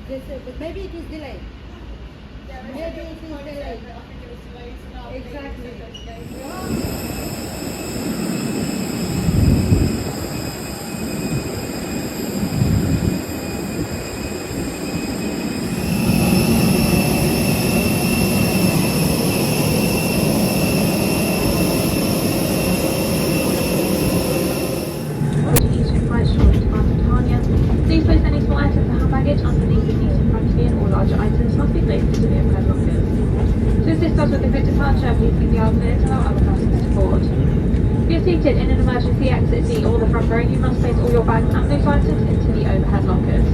Yes, but maybe it is delayed. Maybe it is delayed. Exactly. Please place any small items or hand baggage underneath the seat in front of you, and all larger items must be placed into the overhead lockers. To assist us with a quick departure, please keep the aisle clear to allow other passengers to board. If you're seated in an emergency exit seat or the front row, you must place all your bags and loose items into the overhead lockers.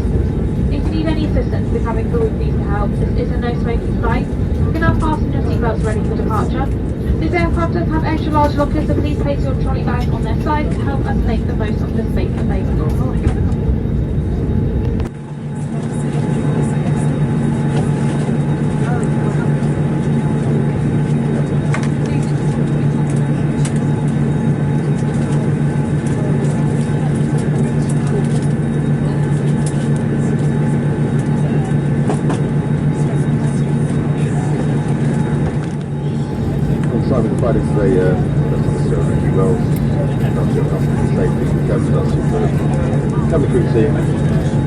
If you need any assistance with cabin crew, please to help. This is a no-smoking flight. You can now fasten your seatbelts ready for departure. This aircraft does have extra large lockers, so please place your trolley bag on their side to help us make the most of the space available. Simon Friday today, Mr. Ricky Wells, Industrial Company Safety, Cabin Cabin Crew Team,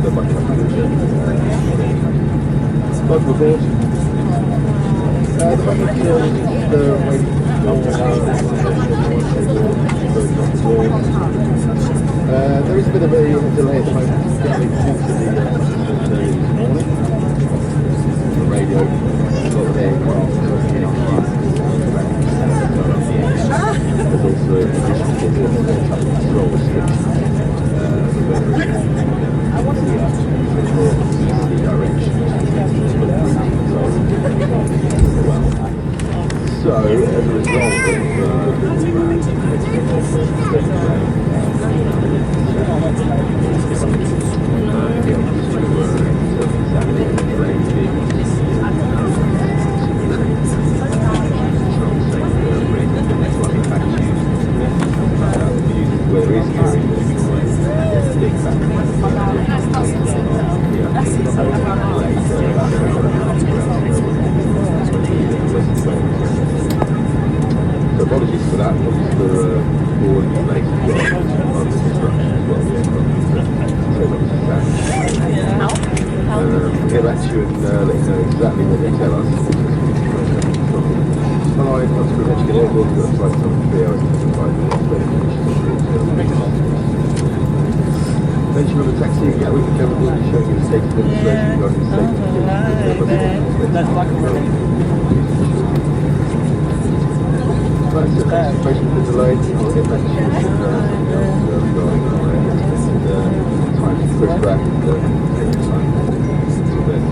the Buck Company Manager. Welcome aboard. The moment is waiting there is a bit of a delay at the moment getting into the morning. The radio, a lot of aircraft there's also control restrictions easterly direction. So as a result so apologies for that, apologies for board delays as well, on the construction as well, we'll get back to you and let you know exactly what they tell us. Hello, I'm Oscar Michigan Airport, we've got a flight time 3 hours and 5 minutes, mention of the taxi at Gatwick and Liverpool is showing you a safety demonstration regarding the safety. That's like a really right, so concentration for delayed. I'll get back to you regarding time to push back and take time until then.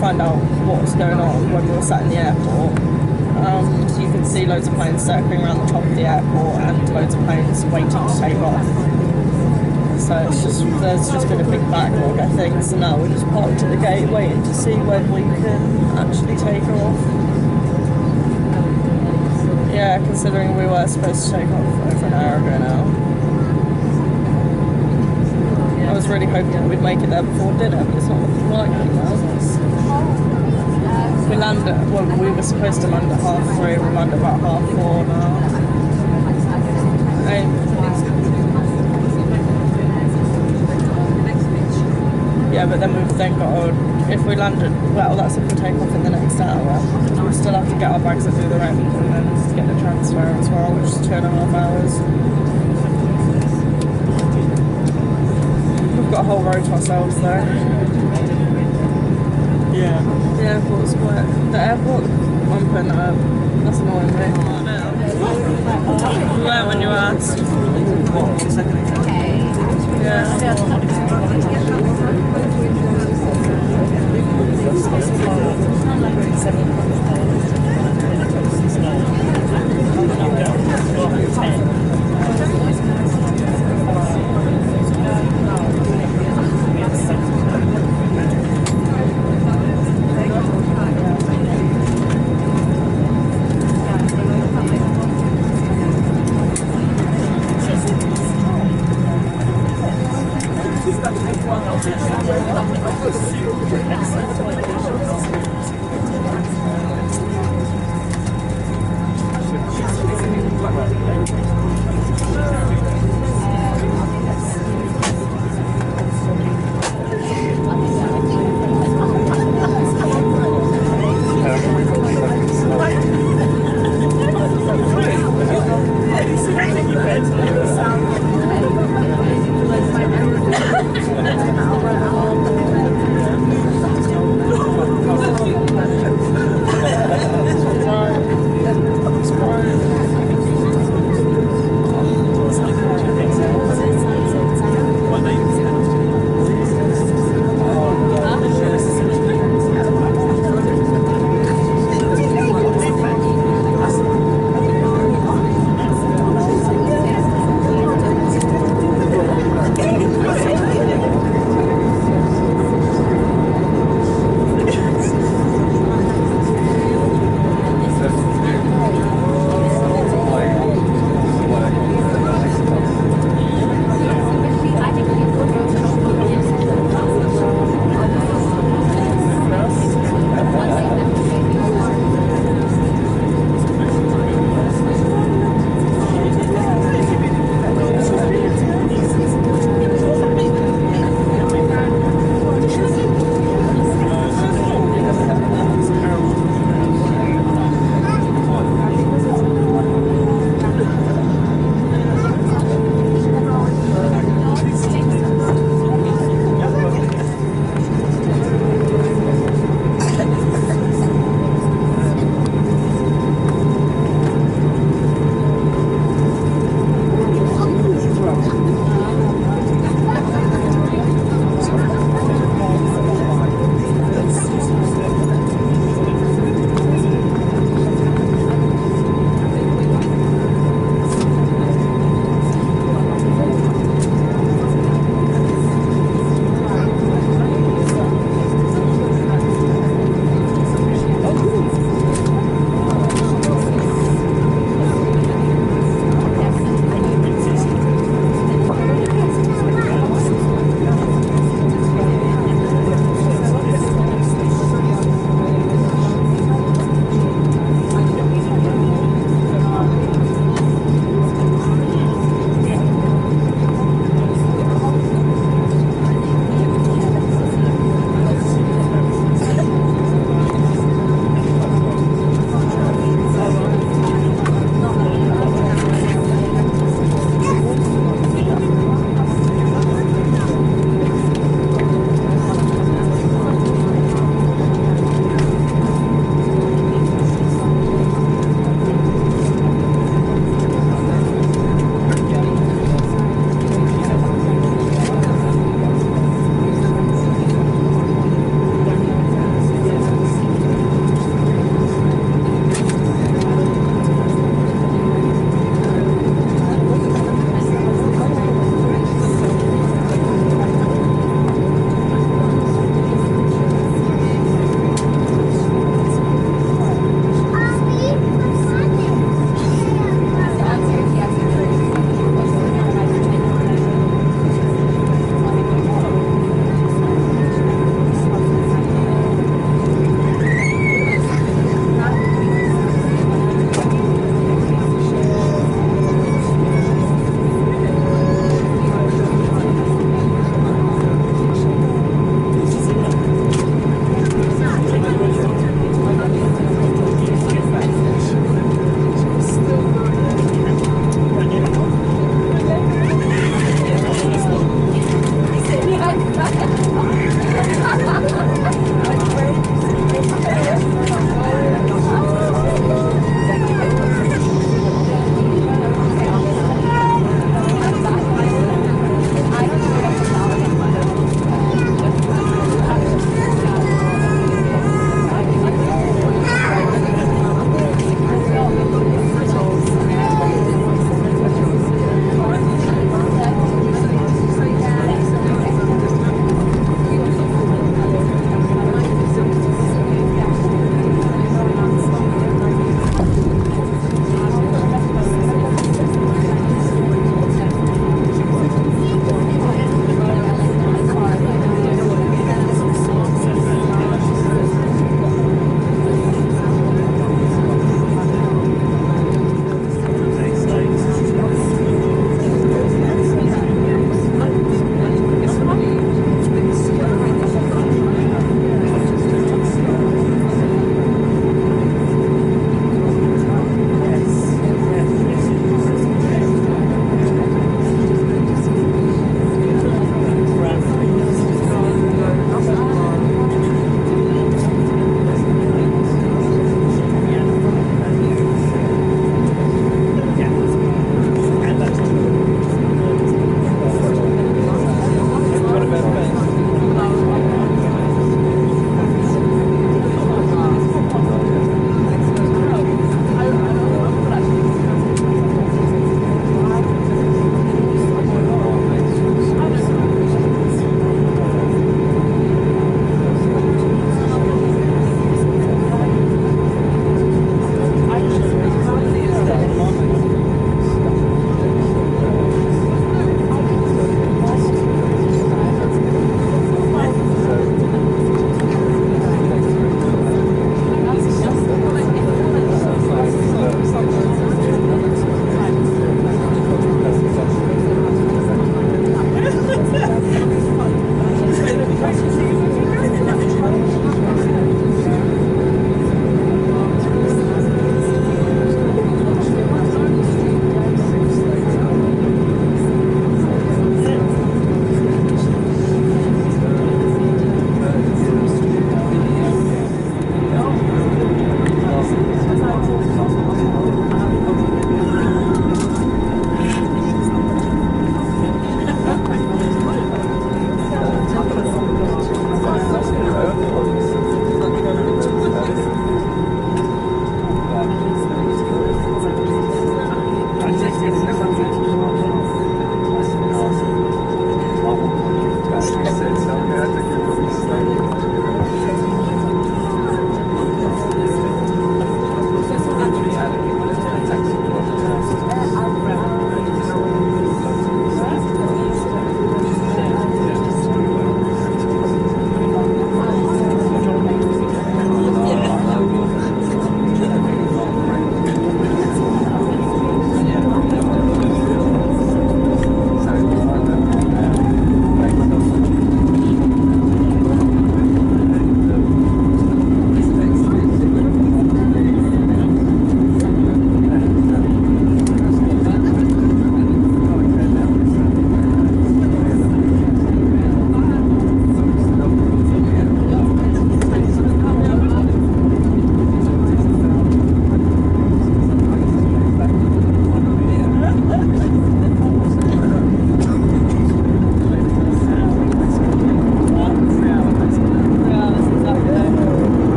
Find out what's going on when we were sat in the airport. So you can see loads of planes circling around the top of the airport and loads of planes waiting to take off. So there's just been a big backlog, I think. So now we're just parked at the gate waiting to see when we can actually take off. Yeah, considering we were supposed to take off over an hour ago now. I was really hoping we'd make it there before dinner, but it's not looking likely now. We landed, well, we were supposed to land at 3:30, we landed about 4:30 now. Yeah, but then we've then got to, if we landed, well, that's if we take off in the next hour. We'll still have to get our bags and do the rent and then get the transfer as well, which is 2.5 hours. We've got a whole row to ourselves though. Yeah. The airport's quiet. The airport, I'm putting that up. That's annoying me. Where when you asked?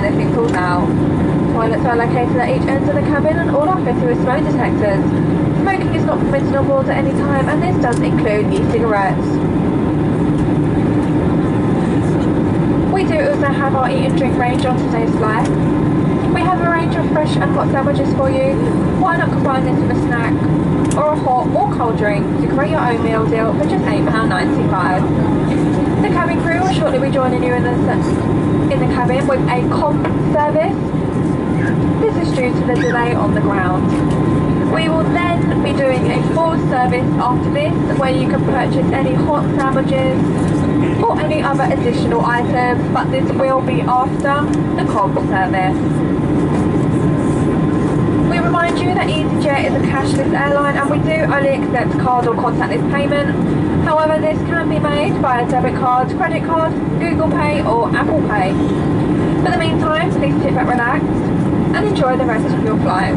anything falls out. Toilets are located at each end of the cabin and all are fitted with smoke detectors. Smoking is not permitted on board at any time, and this does include e-cigarettes. We do also have our eat and drink range on today's flight. We have a range of fresh and hot sandwiches for you. Why not combine this with a snack or a hot or cold drink to create your own meal deal for just £8.95. The cabin crew will shortly be joining you in the cabin with a comp service. This is due to the delay on the ground. We will then be doing a full service after this, where you can purchase any hot sandwiches or any other additional items, but this will be after the comp service. We remind you that EasyJet is a cashless airline and we do only accept card or contactless payment. However, this can be made via debit card, credit card, Google Pay or Apple Pay. For the meantime, please sit back, relax and enjoy the rest of your flight.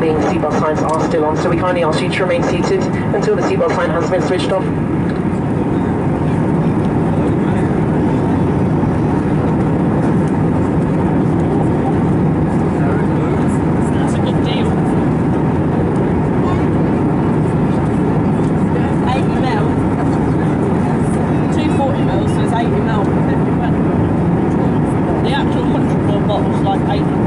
Being seatbelt signs are still on, so we kindly ask you to remain seated until the seatbelt sign has been switched off. That's a good deal. 80 mil. 240 mil, so it's 80 mil for 50 quid. The actual 100 ml bottle's like 80 quid.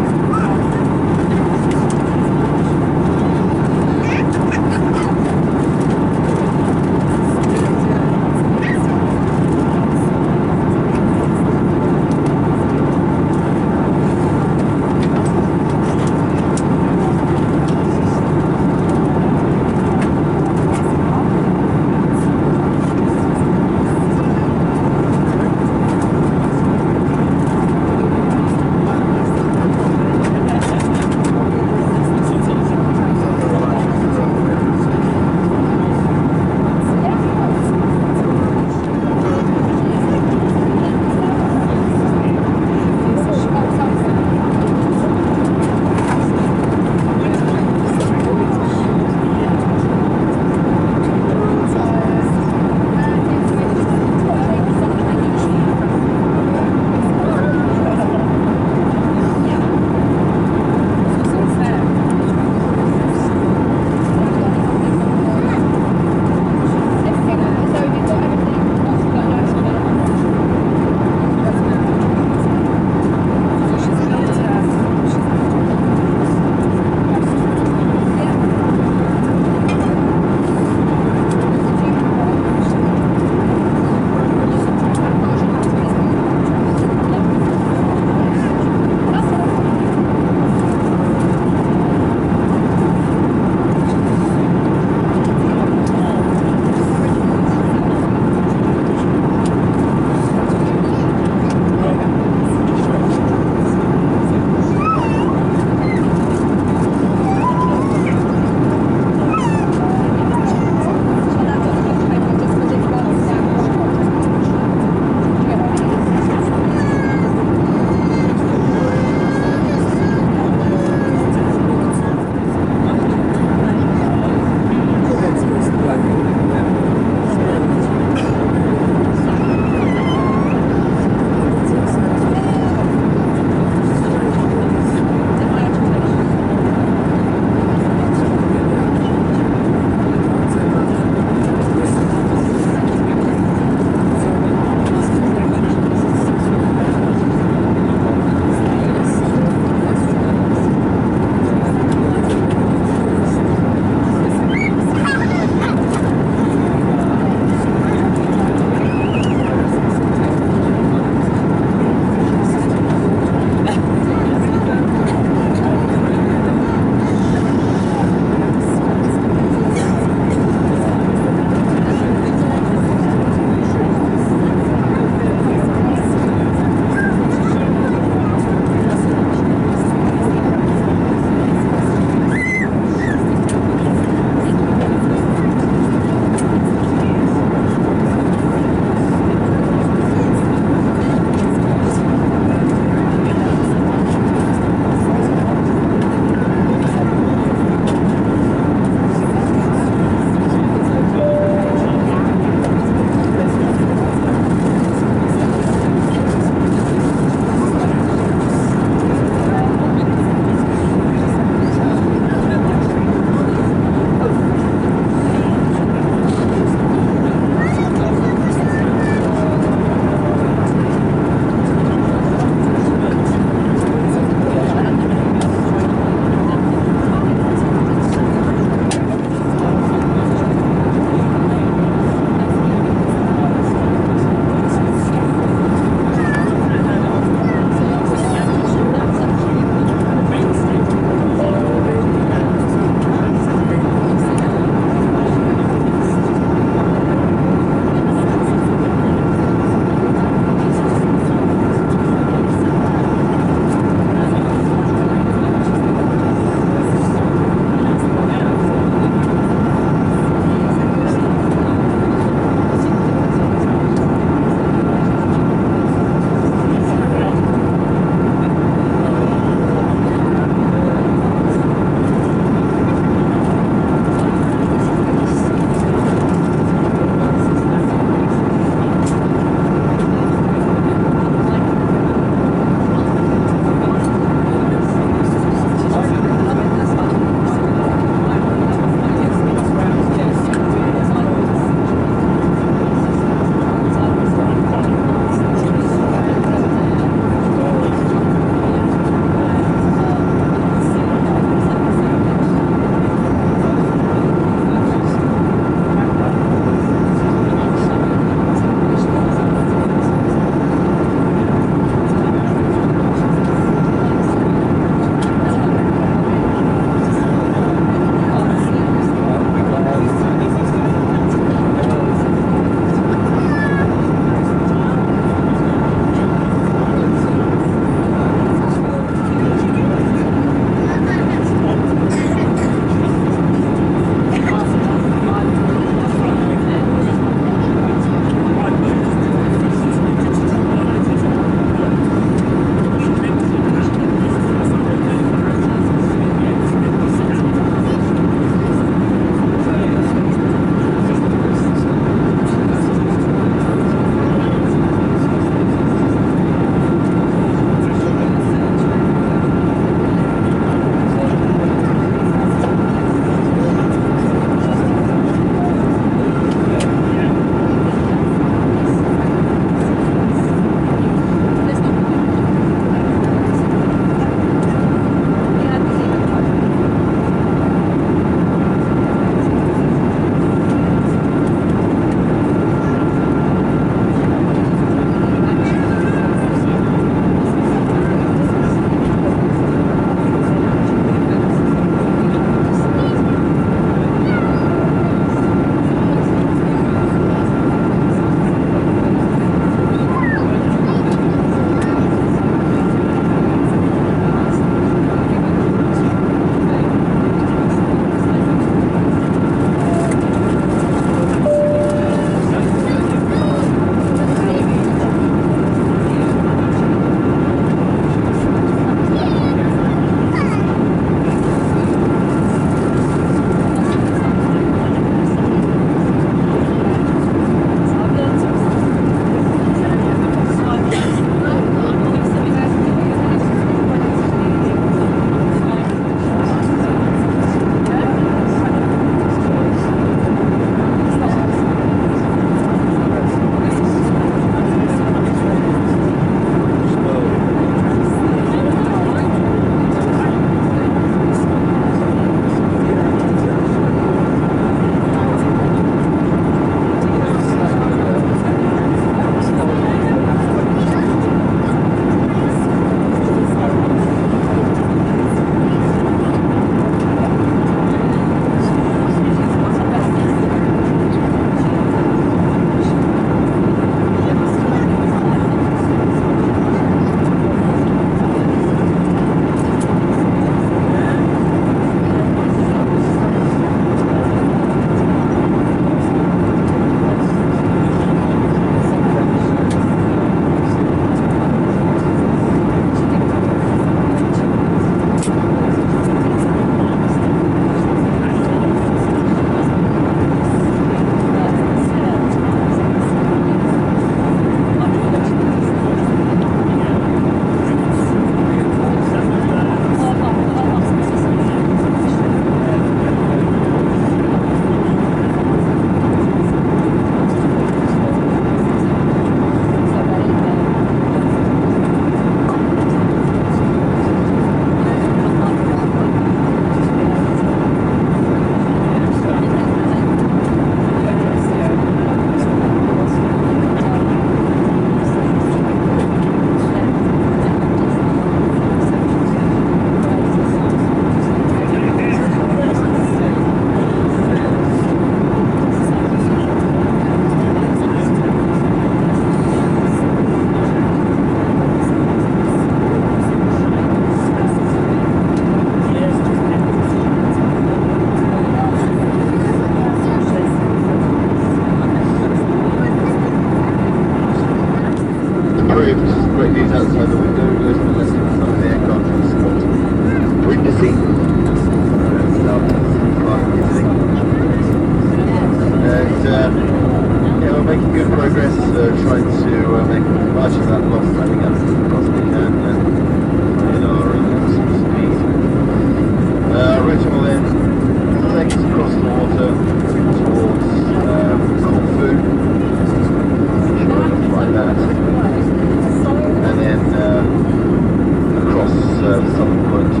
southern point of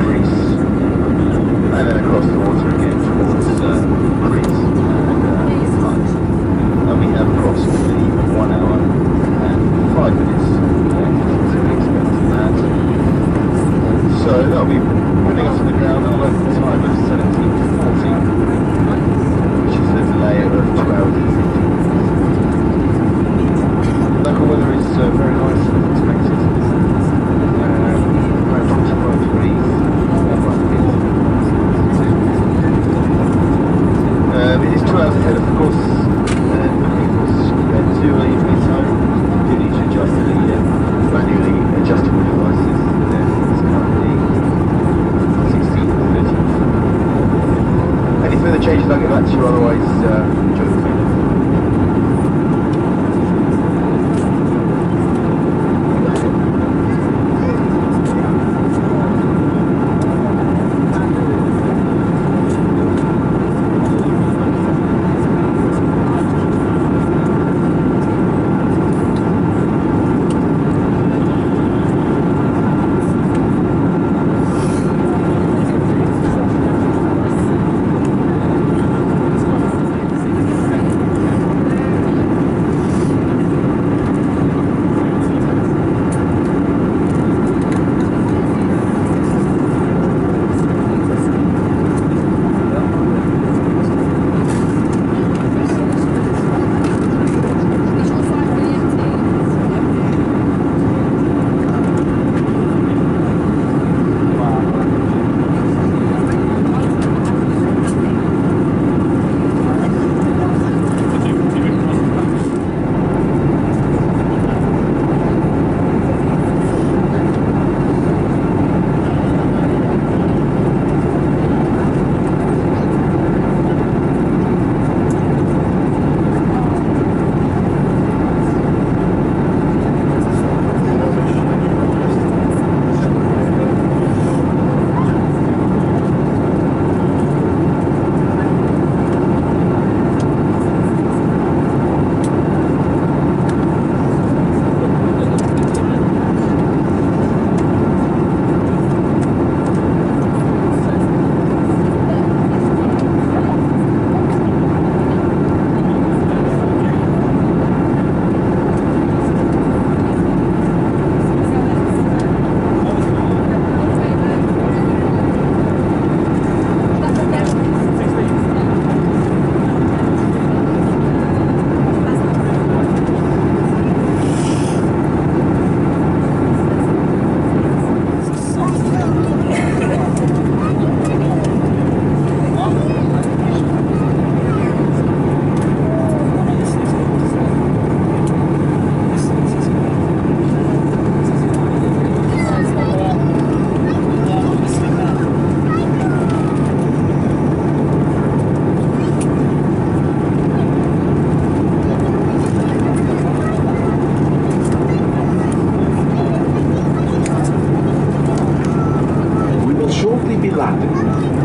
Greece, and then across the water again towards Greece and Hutt. And we have approximately 1 hour and 5 minutes to expect that. So that'll be putting us on the ground at a local time of 17:40, which is a delay of 2 hours and 15 minutes. Local weather is very nice as expected. Around 25 degrees. It is 2 hours ahead, of course. Too early for this home. You need to adjust the manually adjustable devices. It's currently 16:30. Any further changes I'll get back to you, otherwise enjoy the film.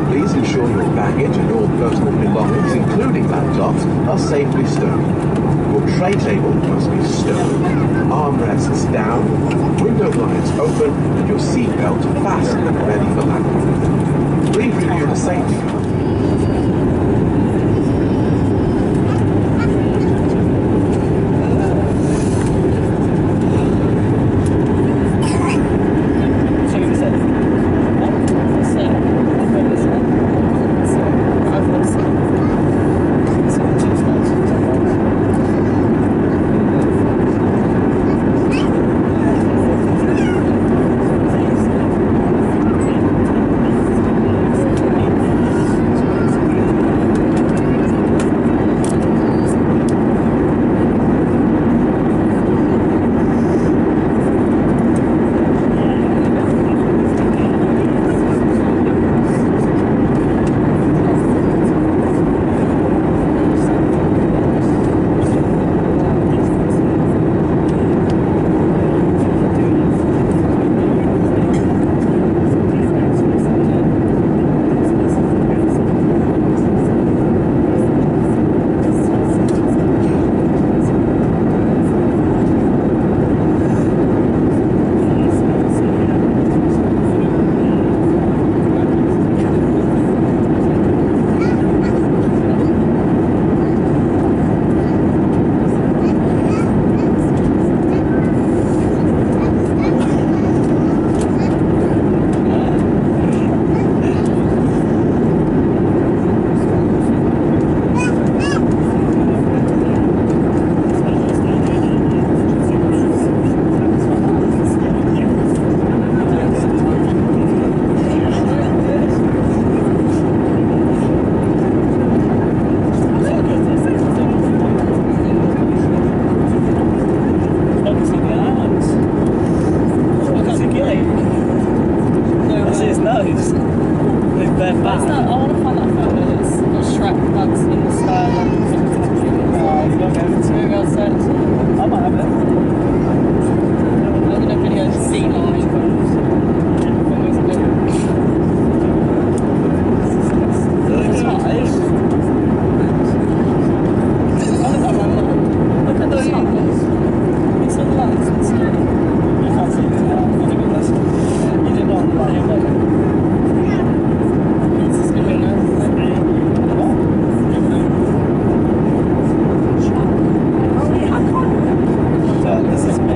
Please ensure your baggage and all personal belongings, including laptops, are safely stowed. Your tray table must be stowed, armrests down, window blinds open, and your seatbelt fastened and ready for landing. Please review the safety card. Where's that? I want to find that photo that's got Shrek bugs in the sky. I might have it. I'm in a video of sea lion. Look at the stars. You saw the lights and stuff. You can't see it. You did not like it. This is going to be nice. So this is me.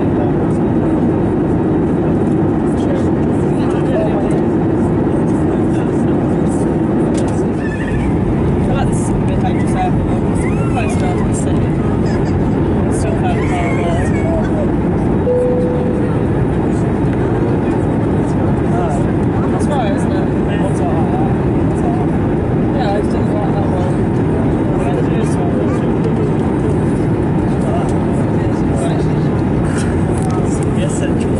I like this is a bit dangerous airport. Close down to the city. Still kind of far away. That's right, isn't it? What's all right? Yeah, I just didn't like that one. Yes, central.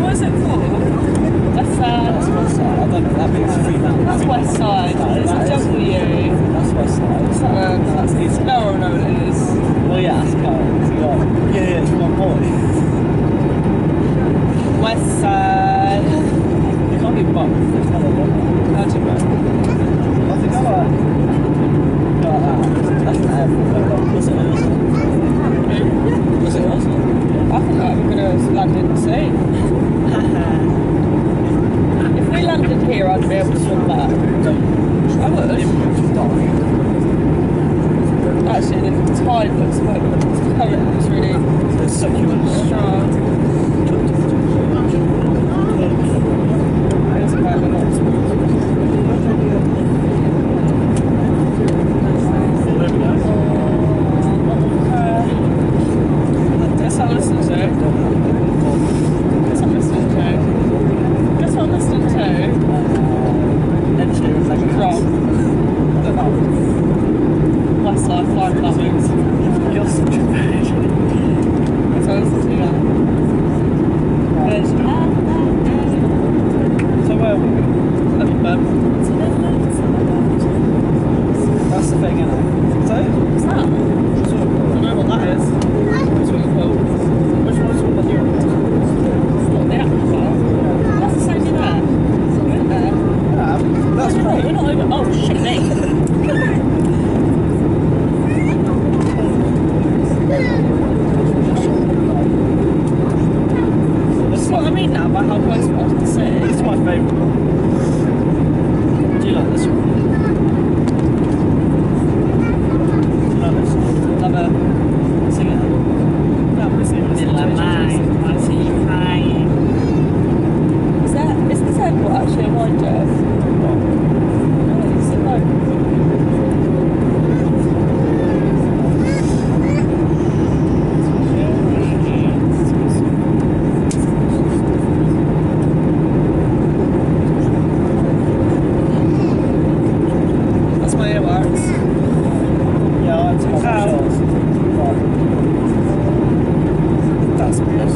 What is it called? West Side. That's west side. I don't know. That means Fremantle. That's West Side. It's a W. That's west side. That's East Barrow, no it is. Well, yeah, that's Carol. So yeah, it's one boy. West Side. You can't be both. It's not a lot. How do you know? I think I like that. That's an airport. Was it Oslo? Was it Oslo? I think that we could have landed at sea. If we landed here, I'd be able to swim back. I would. Actually, the tide looks like the current looks really It's succulent. strong. It's quite a lot. There we go. Guess I'm listening to. Guess I'm listening to. Guess what I'm listening to. Engineering like a Wrong. I don't know. Westlife Flying Clubbings. You're such a page. Guess I'm listening to that. So where are we? Birmingham. That's the thing, isn't it? So, What's that? I don't know what that is. It's really cool. which one's the one that you're on? What, the apple bar? That's the same in there. We're in there. That's No, great. we're not over. Oh, shit, me. This is what I mean now by how close we are to the city. This is my favourite one. Do you like this one? Do you like this one? Love it. Sing it. No, I'm listening to it. Is this airport actually a wine dress? No, it's a boat. That's my earwax. Yeah, I like to have Ow. shots. That's good.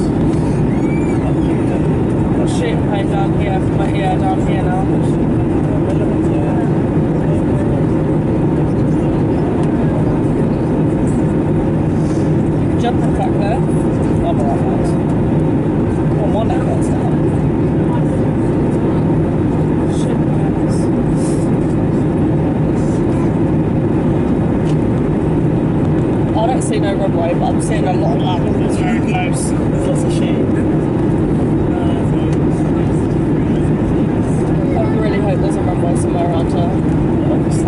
Oh shit, pain down here from my ear down here now. Jumping back there. I'm alright, thanks. Oh, my neck hurts now. Shit, hands. I don't see no runway, but I'm seeing a lot of land. It's very close. There's lots of sheep. I really hope there's a runway somewhere around here.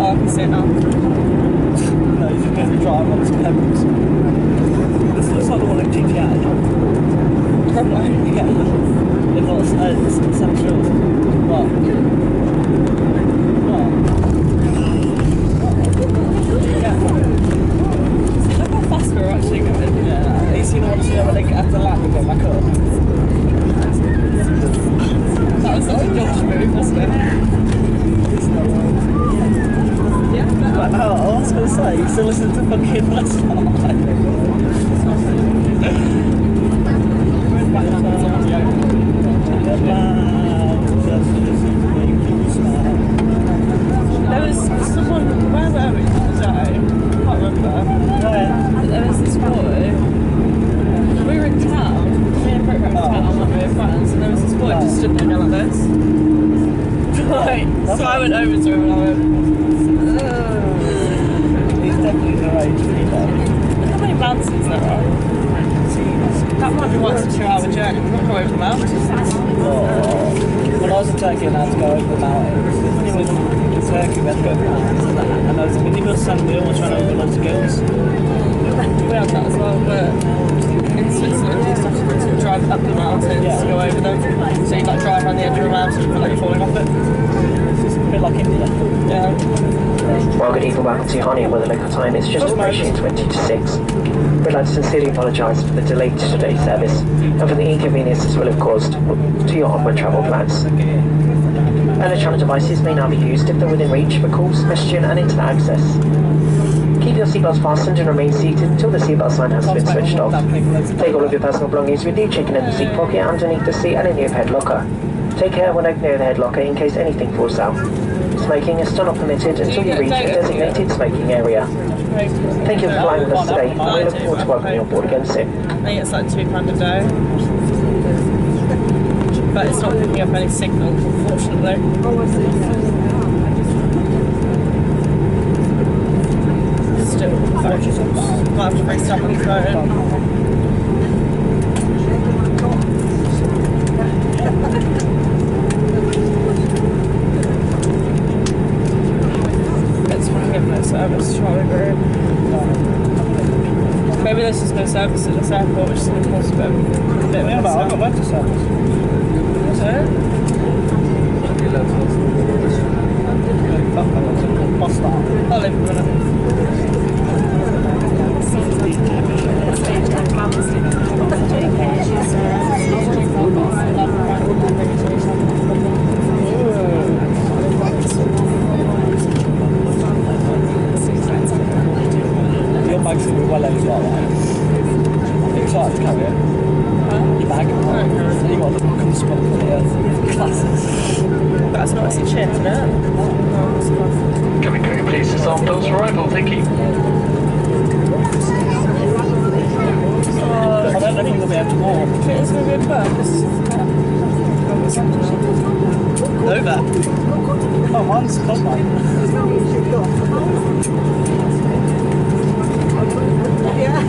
Oh, I can see it now. No, you should go to drive on some pebbles. This looks like the one at GTA. Runway. Yeah. It looks, it's central. What? What? Yeah. Look how fast we're actually going. Yeah. You see the ones when they get to land and go back up? That was such a Dutch move, wasn't it? Yeah. But, I was going to say, you still listen to fucking Westlife. went over to him and I went, He's definitely the age for you, though. how many mountains there are? That might be once a 2-hour journey. We're not going over the mountains. When I was in Turkey and I had to go over the mountains, in Turkey we had to go over the mountains and there was a minibus and we almost ran over loads of girls. We had that as well, but in Switzerland you have to drive up the mountains to go over them. So you like drive around the edge of a mountain and like you're falling off it. It's a bit like India. Yeah. Well, good evening, welcome to Honey, where the local time is just approaching 20 to 6. We'd like to sincerely apologise for the delay to today's service and for the inconvenience this will have caused to your onward travel plans. Electronic devices may now be used if they're within reach for calls, messaging and internet access. Keep your seatbelts fastened and remain seated until the seatbelt sign has been switched off. Take all of your personal belongings with you, checking in the seat pocket, underneath the seat and in your head locker. Take care when opening the head locker in case anything falls out. Smoking is still not permitted until you reach a designated smoking area. Thank you for flying with us today, and we look forward to welcoming you on board again soon. I think it's like £2 a day. But it's not picking up any signal, unfortunately. Still, might have to restart my phone. It's running up no service, Charlie Group. Maybe there's just no service at this airport, which is an impossible bit. Yeah, but I've got loads of service. Is it? I'll leave it a minute. Your bag's going to be well over like that. I'm excited to carry it. Your bag. You got the book and spot for the classes. That's nice and shit, isn't it? Cabin crew, please disarm doors for arrival, thank you. I don't know if you'll be able to walk. It's going to be a bus. Over. Oh, mine's close, mate. Yeah.